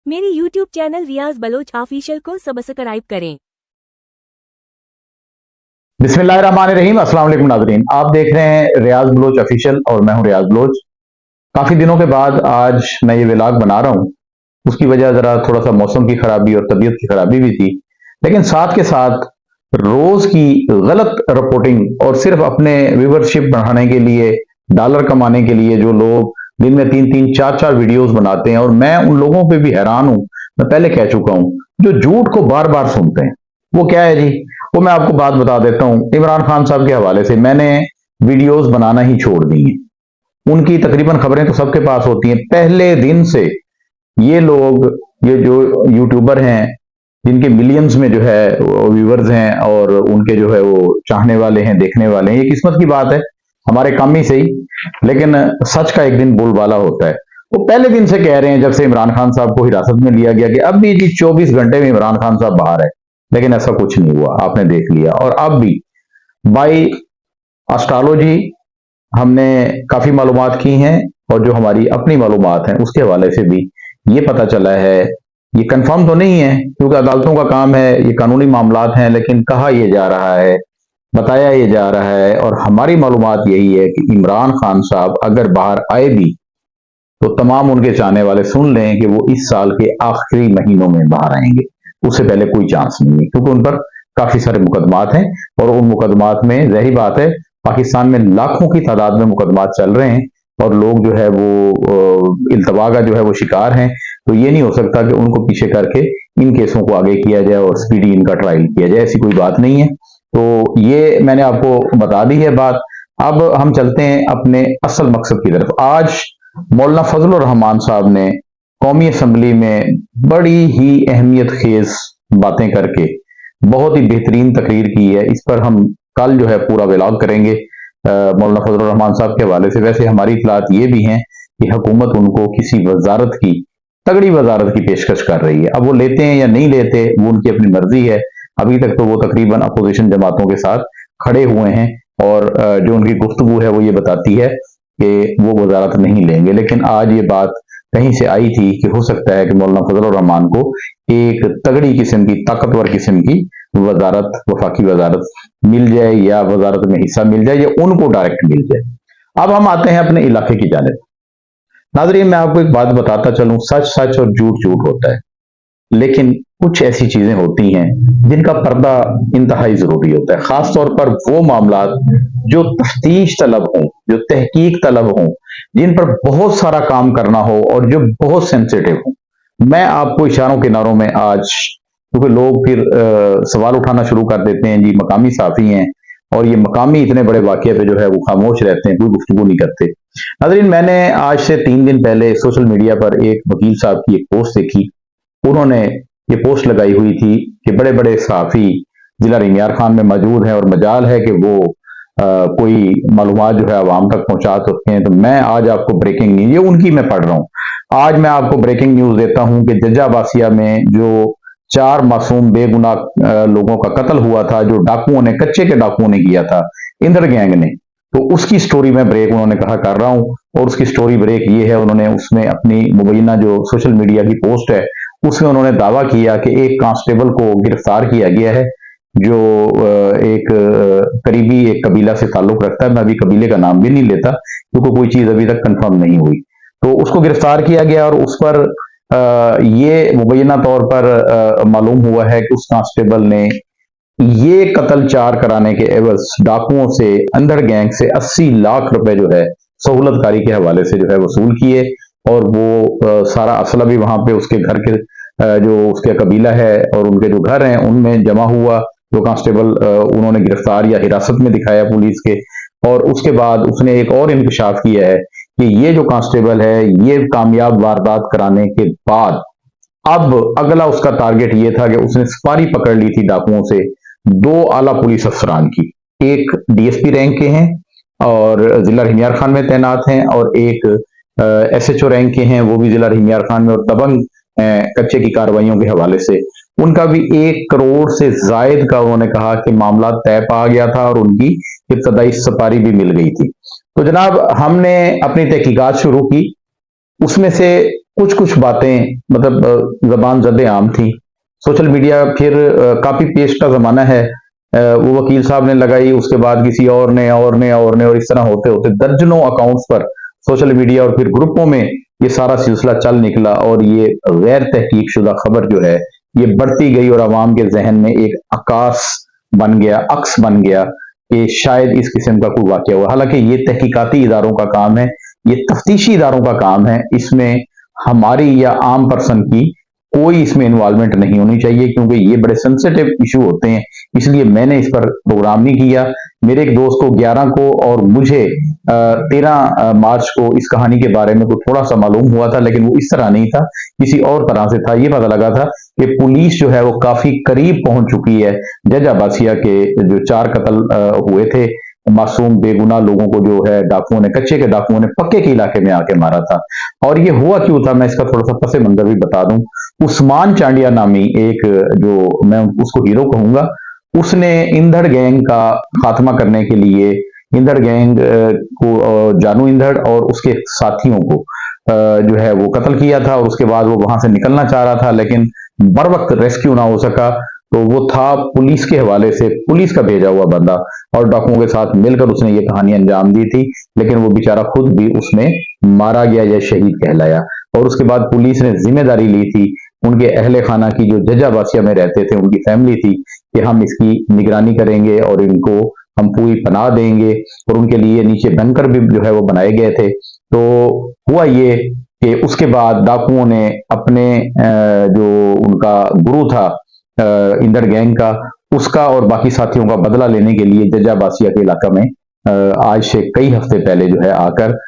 मेरे YouTube channel रियाज Bloch official को subscribe करें। बिस्मिल्लाहिर्रहमानिर्रहीम। अस्सलाम वालेकुम नाज़रीन, आप देख रहे हैं रियाज बलोच ऑफिशियल और मैं हूं रियाज बलोच। काफी दिनों के बाद आज मैं ये व्लॉग बना रहा हूं। उसकी वजह जरा थोड़ा सा मौसम की खराबी और तबीयत की खराबी भी थी, लेकिन साथ के साथ रोज की गलत रिपोर्टिंग और सिर्फ अपने व्यूवरशिप बढ़ाने के लिए, डॉलर कमाने के लिए जो लोग दिन में 3-3, 4-4 वीडियोस बनाते हैं, और मैं उन लोगों पे भी हैरान हूं। मैं पहले कह चुका हूं, जो झूठ को बार बार सुनते हैं। वो क्या है जी, वो मैं आपको बात बता देता हूं। इमरान खान साहब के हवाले से मैंने वीडियोस बनाना ही छोड़ दी हैं। उनकी तकरीबन खबरें तो सबके पास होती हैं। पहले दिन से ये लोग, ये जो यूट्यूबर हैं जिनके मिलियंस में जो है व्यूवर्स हैं और उनके जो है वो चाहने वाले हैं, देखने वाले हैं, ये किस्मत की बात है, हमारे काम ही सही, लेकिन सच का एक दिन बोलबाला होता है। वो पहले दिन से कह रहे हैं, जब से इमरान खान साहब को हिरासत में लिया गया, कि अब भी जी 24 घंटे में इमरान खान साहब बाहर है, लेकिन ऐसा कुछ नहीं हुआ, आपने देख लिया। और अब भी बाई एस्ट्रोलॉजी हमने काफी मालूमात की हैं, और जो हमारी अपनी मालूमात हैं उसके हवाले से भी ये पता चला है, ये कंफर्म तो नहीं है क्योंकि अदालतों का काम है, ये कानूनी मामलात हैं, लेकिन कहा यह जा रहा है, बताया ये जा रहा है, और हमारी मालूमात यही है कि इमरान खान साहब अगर बाहर आए भी तो तमाम उनके चाहने वाले सुन लें कि वो इस साल के आखिरी महीनों में बाहर आएंगे। उससे पहले कोई चांस नहीं है, क्योंकि उन पर काफी सारे मुकदमात हैं, और उन मुकदमात में ज़ाहिर बात है पाकिस्तान में लाखों की तादाद में मुकदमात चल रहे हैं, और लोग जो है वो इल्तवा का जो है वो शिकार हैं। तो ये नहीं हो सकता कि उनको पीछे करके इन केसों को आगे किया जाए और स्पीडी इनका ट्रायल किया जाए, ऐसी कोई बात नहीं है। तो ये मैंने आपको बता दी है बात। अब हम चलते हैं अपने असल मकसद की तरफ। आज मौलाना फजलुर रहमान साहब ने कौमी असम्बली में बड़ी ही अहमियत खेज बातें करके बहुत ही बेहतरीन तकरीर की है। इस पर हम कल जो है पूरा व्लॉग करेंगे मौलाना फजलुर रहमान साहब के हवाले से। वैसे हमारी इतलात ये भी हैं कि हुकूमत उनको किसी वजारत की, तगड़ी वजारत की पेशकश कर रही है। अब वो लेते हैं या नहीं लेते, वो उनकी अपनी मर्जी है। अभी तक तो वो तकरीबन अपोजिशन जमातों के साथ खड़े हुए हैं, और जो उनकी गुफ्तगू है वो ये बताती है कि वो वजारत नहीं लेंगे। लेकिन आज ये बात कहीं से आई थी कि हो सकता है कि मौलाना फजलुर रहमान को एक तगड़ी किस्म की, ताकतवर किस्म की वजारत, वफाकी वजारत मिल जाए, या वजारत में हिस्सा मिल जाए, या उनको डायरेक्ट मिल जाए। अब हम आते हैं अपने इलाके की जानिब। नाज़रीन, मैं आपको एक बात बताता चलूं, सच सच और झूठ झूठ होता है, लेकिन कुछ ऐसी चीजें होती हैं जिनका पर्दा इंतहाई जरूरी होता है। खास तौर पर वो मामलात जो तफ्तीश तलब हों, जो तहकीक तलब हों, जिन पर बहुत सारा काम करना हो और जो बहुत सेंसिटिव हो। मैं आपको इशारों किनारों में आज, क्योंकि लोग फिर सवाल उठाना शुरू कर देते हैं, जी मकामी साफी हैं और ये मकामी इतने बड़े वाक़े पे जो है वो खामोश रहते हैं, कोई गुफ्तगू नहीं करते। नाज़रीन, मैंने आज से 3 दिन पहले सोशल मीडिया पर एक वकील साहब की एक पोस्ट देखी। उन्होंने ये पोस्ट लगाई हुई थी कि बड़े बड़े सहाफ़ी जिला रिमियार खान में मौजूद हैं, और मजाल है कि वो कोई मालूमात जो है आवाम तक पहुंचा सकते हैं। तो मैं आज आपको ब्रेकिंग न्यूज, ये उनकी मैं पढ़ रहा हूँ, आज मैं आपको ब्रेकिंग न्यूज देता हूं कि जज्जाबासिया में जो 4 मासूम बेगुनाह लोगों का कत्ल हुआ था, जो डाकुओं ने, कच्चे के डाकुओं ने किया था, इंदर गैंग ने, तो उसकी स्टोरी में ब्रेक उन्होंने कहा कर रहा हूं। और उसकी स्टोरी ब्रेक ये है, उन्होंने उसमें अपनी मुबैना जो सोशल मीडिया की पोस्ट है उसमें उन्होंने दावा किया कि एक कांस्टेबल को गिरफ्तार किया गया है, जो एक करीबी एक कबीला से ताल्लुक रखता है। मैं अभी कबीले का नाम भी नहीं लेता क्योंकि कोई चीज अभी तक कंफर्म नहीं हुई। तो उसको गिरफ्तार किया गया, और उस पर ये मुबैना तौर पर मालूम हुआ है कि उस कांस्टेबल ने ये कत्ल 4 कराने के एवज डाकुओं से, अंदर गैंग से 80 लाख रुपए जो है सहूलतकारी के हवाले से जो है वसूल किए, और वो सारा असला भी वहां पे उसके घर के जो उसके कबीला है और उनके जो घर हैं उनमें जमा हुआ। जो कांस्टेबल उन्होंने गिरफ्तार या हिरासत में दिखाया पुलिस के, और उसके बाद उसने एक और इंकशाफ किया है कि ये जो कांस्टेबल है, ये कामयाब वारदात कराने के बाद अब अगला उसका टारगेट ये था कि उसने सुपारी पकड़ ली थी डाकुओं से 2 आला पुलिस अफसरान की। एक डीएसपी रैंक के हैं और जिला रिमियार खान में तैनात हैं, और एक एसएचओ रैंक के हैं, वो भी जिला रिमियार खान में, और दबंग कच्चे की कार्रवाइयों के हवाले से उनका भी 1 करोड़ से जायद का उन्होंने कहा कि मामला तय पा गया था, और उनकी इब्तदाई सुपारी भी मिल गई थी। तो जनाब, हमने अपनी तहकीकात शुरू की, उसमें से कुछ कुछ बातें मतलब जबान ज़द आम थी। सोशल मीडिया फिर कॉपी पेस्ट का ज़माना है। वो वकील साहब ने लगाई, उसके बाद किसी और ने और इस तरह होते होते दर्जनों अकाउंट्स पर सोशल मीडिया और फिर ग्रुपों में ये सारा सिलसिला चल निकला और ये गैर तहकीक शुदा खबर जो है ये बढ़ती गई और आवाम के जहन में एक अकास बन गया, अक्स बन गया कि शायद इस किस्म का कोई वाक़या हुआ। हालांकि ये तहकीकाती इदारों का काम है, ये तफ्तीशी इदारों का काम है, इसमें हमारी या आम पर्सन की कोई इसमें इन्वॉल्वमेंट नहीं होनी चाहिए, क्योंकि ये बड़े सेंसिटिव इशू होते हैं। इसलिए मैंने इस पर प्रोग्राम नहीं किया। मेरे एक दोस्त को 11 को और मुझे 13 मार्च को इस कहानी के बारे में कुछ थोड़ा सा मालूम हुआ था, लेकिन वो इस तरह नहीं था, किसी और तरह से था। ये पता लगा था कि पुलिस जो है वो काफी करीब पहुंच चुकी है जज अब्बासिया के जो 4 कत्ल हुए थे मासूम बेगुनाह लोगों को, जो है डाकुओं ने, कच्चे के डाकुओं ने पक्के के इलाके में आके मारा था। और ये हुआ क्यों था, मैं इसका थोड़ा सा पसे मंजर भी बता दूं। उस्मान चांडिया नामी एक, जो मैं उसको हीरो कहूंगा, उसने इंधड़ गैंग का खात्मा करने के लिए इंधड़ गैंग को, जानू इंधड़ और उसके साथियों को जो है वो कत्ल किया था। और उसके बाद वो वहां से निकलना चाह रहा था, लेकिन बर वक्त रेस्क्यू ना हो सका। तो वो था पुलिस के हवाले से पुलिस का भेजा हुआ बंदा, और डाकुओं के साथ मिलकर उसने ये कहानी अंजाम दी थी। लेकिन वो बेचारा खुद भी उसमें मारा गया या शहीद कहलाया। और उसके बाद पुलिस ने जिम्मेदारी ली थी उनके अहले खाना की, जो जज अब्बासिया में रहते थे, उनकी फैमिली थी, कि हम इसकी निगरानी करेंगे और इनको हम पूरी पनाह देंगे। और उनके लिए नीचे बंकर भी जो है वो बनाए गए थे। तो हुआ ये कि उसके बाद डाकुओं ने अपने जो उनका गुरु था इंदड़ गैंग का, उसका और बाकी साथियों का बदला लेने के लिए जज अब्बासिया के इलाका में आज से कई हफ्ते पहले जो है आकर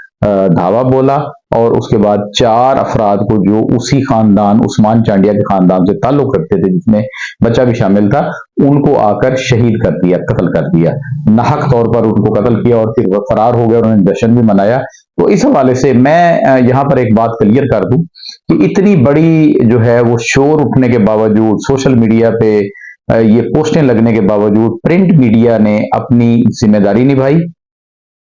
धावा बोला। और उसके बाद 4 अफराद को, जो उसी खानदान उस्मान चांडिया के खानदान से ताल्लुक रखते थे, जिसमें बच्चा भी शामिल था, उनको आकर शहीद कर दिया, कत्ल कर दिया, नाहक तौर पर उनको कत्ल किया। और फिर वह फरार हो गए, उन्होंने जश्न भी मनाया। तो इस हवाले से मैं यहाँ पर एक बात क्लियर कर दूं कि इतनी बड़ी जो है वो शोर उठने के बावजूद, सोशल मीडिया पे ये पोस्टें लगने के बावजूद, प्रिंट मीडिया ने अपनी जिम्मेदारी निभाई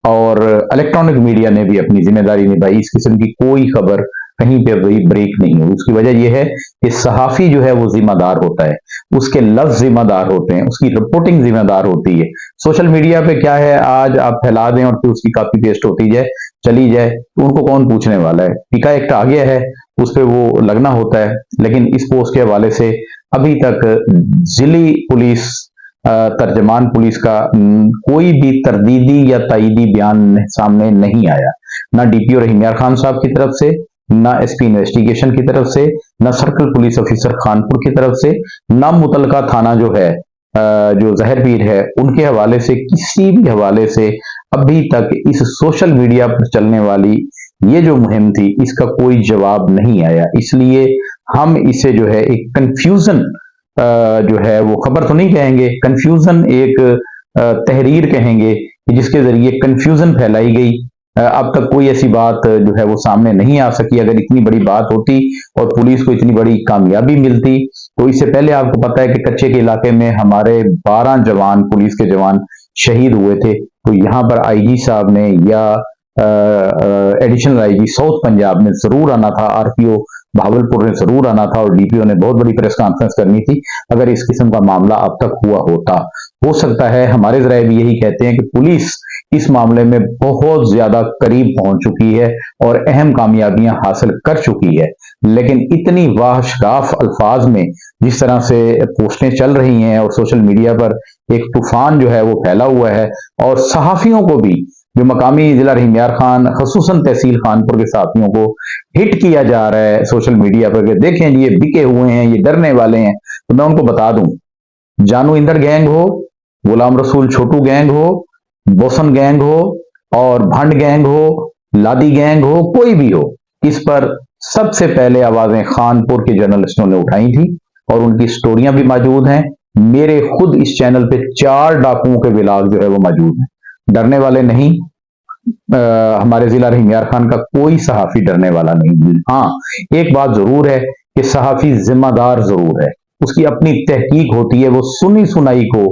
और इलेक्ट्रॉनिक मीडिया ने भी अपनी जिम्मेदारी निभाई। इस किस्म की कोई खबर कहीं पे भी ब्रेक नहीं हुई। उसकी वजह यह है कि सहाफी जो है वो जिम्मेदार होता है, उसके लफ्ज जिम्मेदार होते हैं, उसकी रिपोर्टिंग जिम्मेदार होती है। सोशल मीडिया पे क्या है, आज आप फैला दें और फिर उसकी कॉपी पेस्ट होती जाए, चली जाए, तो उनको कौन पूछने वाला है। टीका एक आ गया है, उस पर वो लगना होता है। लेकिन इस पोस्ट के हवाले से अभी तक जिली पुलिस, तर्जमान पुलिस का कोई भी तरदीदी या ताईदी बयान सामने नहीं आया, ना डीपीओ रहीम यार खान साहब की तरफ से, ना एसपी इन्वेस्टिगेशन की तरफ से, ना सर्कल पुलिस ऑफिसर खानपुर की तरफ से, ना मुतलका थाना जो है जो जहर पीर है उनके हवाले से, किसी भी हवाले से अभी तक इस सोशल मीडिया पर चलने वाली ये जो मुहिम थी, इसका कोई जवाब नहीं आया। इसलिए हम इसे जो है एक कंफ्यूजन जो है वो खबर तो नहीं कहेंगे, कंफ्यूजन एक तहरीर कहेंगे, जिसके जरिए कंफ्यूजन फैलाई गई। अब तक कोई ऐसी बात जो है वो सामने नहीं आ सकी। अगर इतनी बड़ी बात होती और पुलिस को इतनी बड़ी कामयाबी मिलती, तो इससे पहले आपको पता है कि कच्चे के इलाके में हमारे 12 जवान, पुलिस के जवान शहीद हुए थे। तो यहाँ पर आईजी साहब ने या एडिशनल आईजी साउथ पंजाब ने जरूर आना था, आरपीओ भावलपुर ने जरूर आना था, और डीपीओ ने बहुत बड़ी प्रेस कॉन्फ्रेंस करनी थी अगर इस किस्म का मामला अब तक हुआ होता। हो सकता है, हमारे जराए भी यही कहते हैं कि पुलिस इस मामले में बहुत ज्यादा करीब पहुंच चुकी है और अहम कामयाबियां हासिल कर चुकी है। लेकिन इतनी वाहशगाफ अल्फाज में जिस तरह से पोस्टें चल रही हैं और सोशल मीडिया पर एक तूफान जो है वो फैला हुआ है, और सहाफियों को भी, जो मकामी जिला रहीम यार खान, खसूसन तहसील खानपुर के साथियों को हिट किया जा रहा है सोशल मीडिया पर कि देखें जी ये बिके हुए हैं, ये डरने वाले हैं। तो मैं उनको बता दूं, जानू इंदर गैंग हो, गुलाम रसूल छोटू गैंग हो, बोसन गैंग हो, और भंड गैंग हो, लादी गैंग हो, कोई भी हो, इस पर सबसे पहले आवाजें खानपुर के जर्नलिस्टों ने उठाई थी और उनकी स्टोरियां भी मौजूद हैं। मेरे खुद इस चैनल पे 4 डाकुओं के विलाग जो है वो मौजूद हैं। डरने वाले नहीं, हमारे जिला रहीम यार खान का कोई सहाफी डरने वाला नहीं। हाँ, एक बात जरूर है कि सहाफी जिम्मेदार जरूर है, उसकी अपनी तहकीक होती है, वो सुनी सुनाई को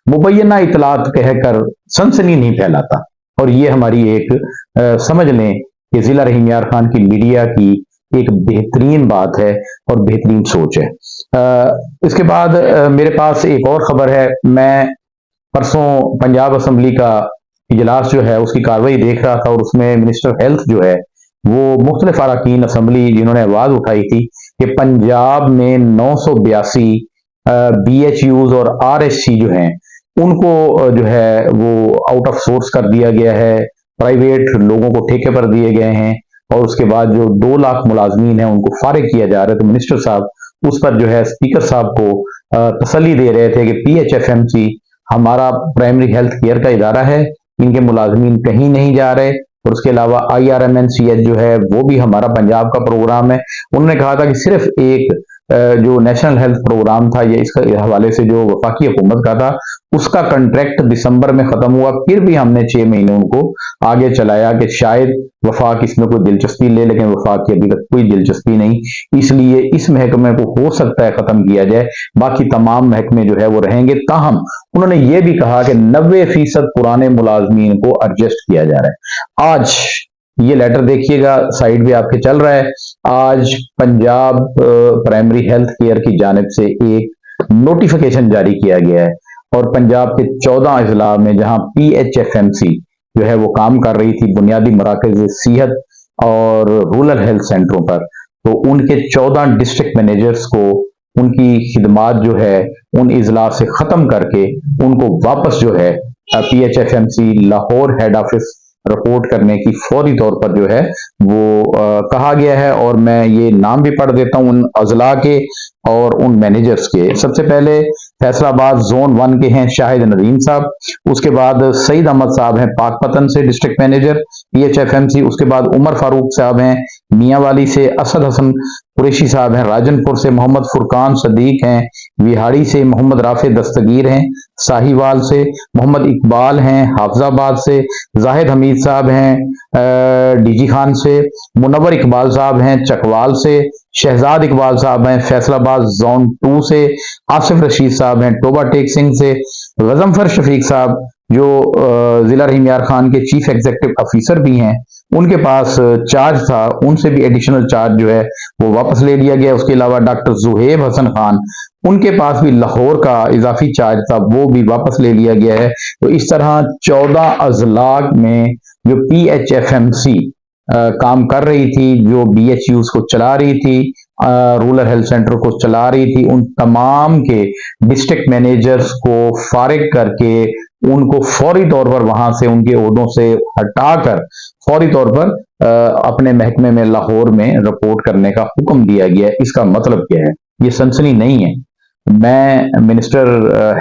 मुबैना इतलात कहकर सनसनी नहीं फैलाता। और ये हमारी एक समझ लें ये जिला रहीम यार खान की मीडिया की एक बेहतरीन बात है और बेहतरीन सोच है। इसके बाद मेरे पास एक और खबर है। मैं परसों पंजाब असम्बली का इजलास जो है उसकी कार्रवाई देख रहा था और उसमें मिनिस्टर हेल्थ जो है वो मुख्तलिफ अरकान असम्बली जिन्होंने आवाज उठाई थी कि पंजाब में 982 BHUs और RSC जो हैं उनको जो है वो आउट ऑफ सोर्स कर दिया गया है, प्राइवेट लोगों को ठेके पर दिए गए हैं और उसके बाद जो 2 लाख मुलाजमीन हैं उनको फारिग किया जा रहा है। तो मिनिस्टर साहब उस पर जो है स्पीकर साहब को तसल्ली दे रहे थे कि PHFMC हमारा प्राइमरी हेल्थ केयर का इदारा है, इनके मुलाजमीन कहीं नहीं जा रहे और उसके अलावा IRMNCH जो है वो भी हमारा पंजाब का प्रोग्राम है। उन्होंने कहा था कि सिर्फ एक जो नेशनल हेल्थ प्रोग्राम था या इसका हवाले से जो वफाकी हुकूमत का था उसका कॉन्ट्रैक्ट दिसंबर में खत्म हुआ, फिर भी हमने 6 महीने उनको आगे चलाया कि शायद वफाक इसमें कोई दिलचस्पी ले, लेकिन वफाक की अभी तक कोई दिलचस्पी नहीं, इसलिए इस महकमे को हो सकता है खत्म किया जाए, बाकी तमाम महकमे जो है वो रहेंगे। ताहम उन्होंने ये भी कहा कि 90% पुराने मुलाजमीन को एडजस्ट किया जा रहा है। आज ये लेटर देखिएगा, साइड पे आपके चल रहा है। आज पंजाब प्राइमरी हेल्थ केयर की जानिब से एक नोटिफिकेशन जारी किया गया है और पंजाब के 14 अजला में जहां PHFMC जो है वो काम कर रही थी बुनियादी मराकज़ सेहत और रूरल हेल्थ सेंटरों पर, तो उनके 14 डिस्ट्रिक्ट मैनेजर्स को उनकी खिदमात जो है उन इजला से खत्म करके उनको वापस जो है PHFMC Lahore head office report करने की फौरी तौर पर जो है वो कहा गया है। और मैं ये नाम भी पढ़ देता हूं उन अजला के और उन मैनेजर्स के। सबसे पहले फैसलाबाद जोन 1 के हैं शाहिद नदीम साहब, उसके बाद सईद अहमद साहब हैं पाकपतन से डिस्ट्रिक्ट मैनेजर PHFMC, उसके बाद उमर फारूक साहब हैं मियांवाली से, असद हसन कुरैशी साहब हैं राजनपुर से, मोहम्मद फुरकान सदीक हैं विहाड़ी से, मोहम्मद राफे दस्तगीर हैं साहिवाल से, मोहम्मद इकबाल हैं हाफजाबाद से, जाहिद हमीद साहब हैं DG खान से, मुनव्वर इकबाल साहब हैं चकवाल से, शहजाद इकबाल साहब हैं फैसलाबाद जोन 2 से, आसिफ रशीद साहब हैं टोबा टेक सिंह से, गजमफर शफीक साहब जो जिला रहीम यार खान के चीफ एग्जीक्यूटिव ऑफिसर भी हैं, उनके पास चार्ज था, उनसे भी एडिशनल चार्ज जो है वो वापस ले लिया गया। उसके अलावा डॉक्टर जुहेब हसन खान, उनके पास भी लाहौर का इजाफी चार्ज था, वो भी वापस ले लिया गया है। तो इस तरह 14 अजला में जो PHFMC काम कर रही थी, जो BHUs को चला रही थी, रूरल हेल्थ सेंटर को चला रही थी, उन तमाम के डिस्ट्रिक्ट मैनेजर्स को फारिग करके उनको फौरी तौर पर वहां से उनके ओहदों से हटाकर फौरी तौर पर अपने महकमे में लाहौर में रिपोर्ट करने का हुक्म दिया गया है। इसका मतलब क्या है? ये सनसनी नहीं है। मैं मिनिस्टर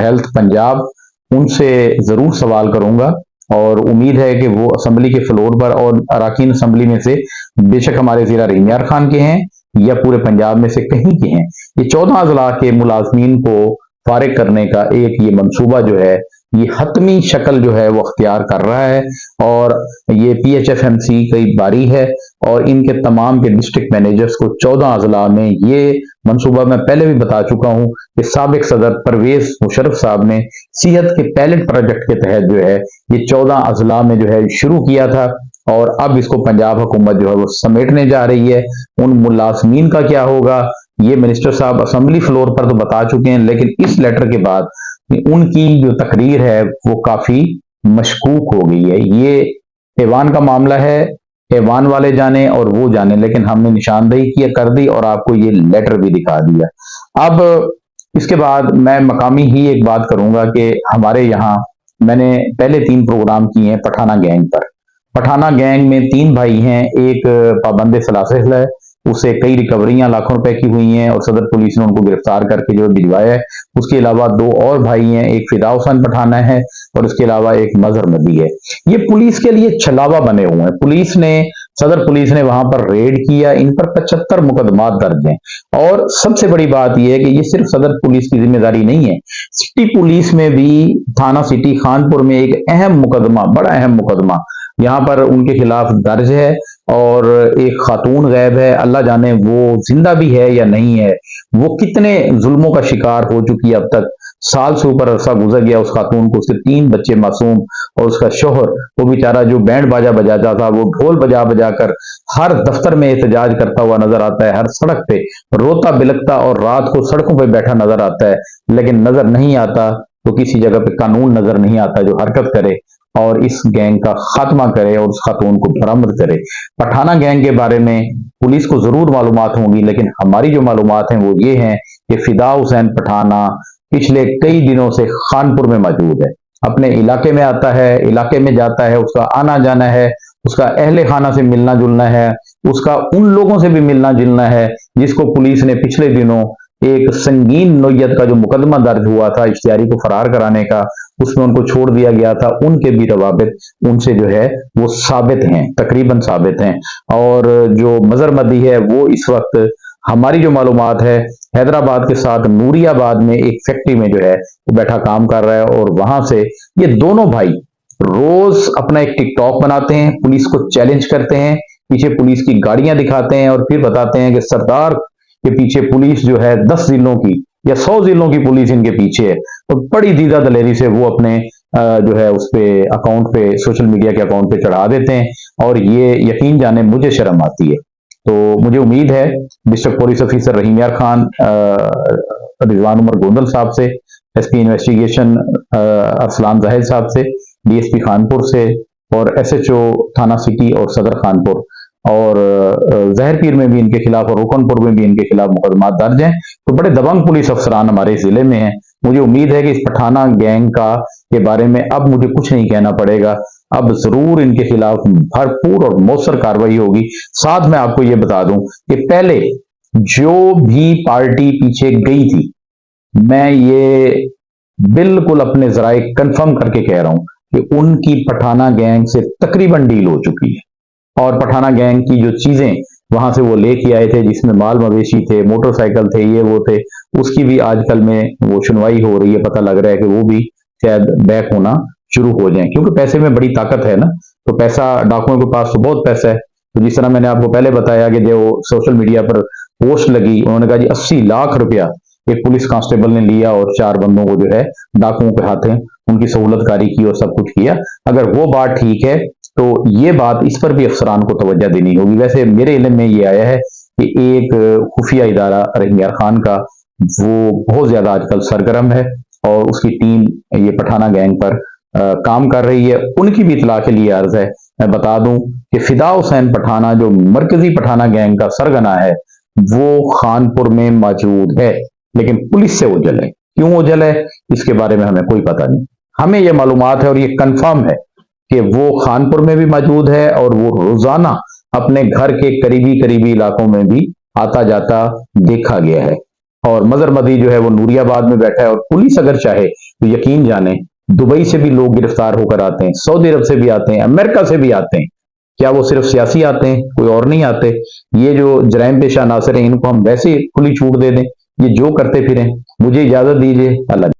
हेल्थ पंजाब उनसे जरूर सवाल करूंगा और उम्मीद है कि वो असम्बली के फ्लोर पर और अराकीन असम्बली में से बेशक हमारे जिला रहीम यार खान के हैं या पूरे पंजाब में से कहीं के हैं, ये 14 अजला के मुलाजमीन को फारिग करने का एक ये मंसूबा जो है ये हतमी शक्ल जो है वो अख्तियार कर रहा है और ये PHFMC की बारी है और इनके तमाम के डिस्ट्रिक्ट मैनेजर्स को 14 अजला में ये मंसूबा मैं पहले भी बता चुका हूं कि साबिक सदर परवेज मुशर्रफ साहब ने सेहत के पायलट प्रोजेक्ट के तहत जो है ये 14 अजला में जो है शुरू किया था और अब इसको पंजाब हुकूमत जो है वो समेटने जा रही है। उन मुलाजमीन का क्या होगा ये मिनिस्टर साहब असम्बली फ्लोर पर तो बता चुके हैं, लेकिन इस लेटर के बाद उनकी जो तकरीर है वो काफी मशकूक हो गई है। ये ऐवान का मामला है, ऐवान वाले जाने और वो जाने, लेकिन हमने निशानदेही किया कर दी और आपको ये लेटर भी दिखा दिया। अब इसके बाद मैं मकामी ही एक बात करूंगा कि हमारे यहाँ मैंने पहले 3 प्रोग्राम किए हैं पठाना गैंग पर। पठाना गैंग में 3 भाई हैं, एक पाबंद सलासिल है, उसे कई रिकवरियां लाखों रुपए की हुई हैं और सदर पुलिस ने उनको गिरफ्तार करके जो भिजवाया है। उसके अलावा 2 और भाई हैं, एक फिदा हुसैन पठाना है और उसके अलावा एक मजहर नदी है। ये पुलिस के लिए छलावा बने हुए हैं। पुलिस ने सदर पुलिस ने वहां पर रेड किया, इन पर 75 मुकदमात दर्ज हैं और सबसे बड़ी बात यह है कि ये सिर्फ सदर पुलिस की जिम्मेदारी नहीं है, सिटी पुलिस में भी थाना सिटी खानपुर में एक अहम मुकदमा, बड़ा अहम मुकदमा यहाँ पर उनके खिलाफ दर्ज है और एक खातून गैब है, अल्लाह जाने वो जिंदा भी है या नहीं है, वो कितने जुल्मों का शिकार हो चुकी है अब तक साल से ऊपर अरसा गुजर गया उस खातून को, उसके 3 बच्चे मासूम, और उसका शोहर वो बेचारा जो बैंड बाजा बजाता था, वो ढोल बजा बजा कर हर दफ्तर में एहतजाज करता हुआ नजर आता है, हर सड़क पे रोता बिलखता और रात को सड़कों पे बैठा नजर आता है। लेकिन नजर नहीं आता तो किसी जगह पे कानून नजर नहीं आता जो हरकत करे और इस गैंग का खात्मा करे और उस खातून को बरामद करे। पठाना गैंग के बारे में पुलिस को जरूर मालूमात होंगी, लेकिन हमारी जो मालूमात हैं वो ये हैं कि फिदा हुसैन पठाना पिछले कई दिनों से खानपुर में मौजूद है, अपने इलाके में आता है, इलाके में जाता है, उसका आना जाना है, उसका अहले खाना से मिलना जुलना है, उसका उन लोगों से भी मिलना जुलना है जिसको पुलिस ने पिछले दिनों एक संगीन नोयत का जो मुकदमा दर्ज हुआ था इश्तियारी को फरार कराने का, उसमें उनको छोड़ दिया गया था, उनके भी रवाबित उनसे जो है वो साबित हैं, तकरीबन साबित हैं। और जो मजरमदी है वो इस वक्त हमारी जो मालूमात है हैदराबाद के साथ नूरियाबाद में एक फैक्ट्री में जो है वो बैठा काम कर रहा है, और वहां से ये दोनों भाई रोज अपना एक टिकटॉक बनाते हैं, पुलिस को चैलेंज करते हैं, पीछे पुलिस की गाड़ियां दिखाते हैं और फिर बताते हैं कि सरदार के पीछे पुलिस जो है 10 जिलों की या 100 जिलों की पुलिस इनके पीछे है। तो बड़ी दीदा दलेरी से वो अपने जो है उस पे अकाउंट पे, सोशल मीडिया के अकाउंट पे चढ़ा देते हैं, और ये यकीन जाने मुझे शर्म आती है। तो मुझे उम्मीद है डिस्ट्रिक्ट पुलिस ऑफिसर रहीम यार खान, रिजवान उमर गोंदल साहब से, एसपी इन्वेस्टिगेशन अरसलान जाहिद साहब से, डीएसपी खानपुर से, और एसएचओ थाना सिटी और सदर खानपुर और जहर पीर में भी इनके खिलाफ और रोकनपुर में भी इनके खिलाफ मुकदमा दर्ज हैं। तो बड़े दबंग पुलिस अफसरान हमारे जिले में हैं। मुझे उम्मीद है कि इस पठाना गैंग का के बारे में अब मुझे कुछ नहीं कहना पड़ेगा, अब जरूर इनके खिलाफ भरपूर और मौसर कार्रवाई होगी। साथ में आपको ये बता दूं कि पहले जो भी पार्टी पीछे गई थी, मैं ये बिल्कुल अपने जराए कंफर्म करके कह रहा हूं कि उनकी पठाना गैंग से तकरीबन डील हो चुकी है, और पठाना गैंग की जो चीजें वहां से वो लेके आए थे, जिसमें माल मवेशी थे, मोटरसाइकिल थे, ये वो थे, उसकी भी आजकल में वो सुनवाई हो रही है। पता लग रहा है कि वो भी शायद बैक होना शुरू हो जाए, क्योंकि पैसे में बड़ी ताकत है ना। तो पैसा, डाकुओं के पास तो बहुत पैसा है। तो जिस तरह मैंने आपको पहले बताया कि जो सोशल मीडिया पर पोस्ट लगी, उन्होंने कहा जी 80 लाख रुपया एक पुलिस कांस्टेबल ने लिया और 4 बंदों को जो है डाकुओं के हाथों उनकी सहूलतकारी की और सब कुछ किया। अगर वो बात ठीक है तो ये बात, इस पर भी अफसरान को तवज्जो देनी होगी। वैसे मेरे इल्म में ये आया है कि एक खुफिया इदारा रहीम यार खान का, वो बहुत ज्यादा आजकल सरगर्म है और उसकी टीम ये पठाना गैंग पर काम कर रही है। उनकी भी इतला के लिए अर्ज है। मैं बता दूं कि फिदा हुसैन पठाना जो मरकजी पठाना गैंग का सरगना है वो खानपुर में मौजूद है, लेकिन पुलिस से ओझल है। क्यों ओझल है इसके बारे में हमें कोई पता नहीं। हमें यह मालूमात है और ये कंफर्म है कि वो खानपुर में भी मौजूद है और वो रोजाना अपने घर के करीबी इलाकों में भी आता जाता देखा गया है। और मजरमदी जो है वो नूरियाबाद में बैठा है, और पुलिस अगर चाहे तो यकीन जाने दुबई से भी लोग गिरफ्तार होकर आते हैं, सऊदी अरब से भी आते हैं, अमेरिका से भी आते हैं। क्या वो सिर्फ सियासी आते हैं, कोई और नहीं आते? ये जो जराइम पेशा नासर हैं इनको हम वैसे खुली छूट दे दें, ये जो करते फिरें? मुझे इजाजत दीजिए। अल्लाह।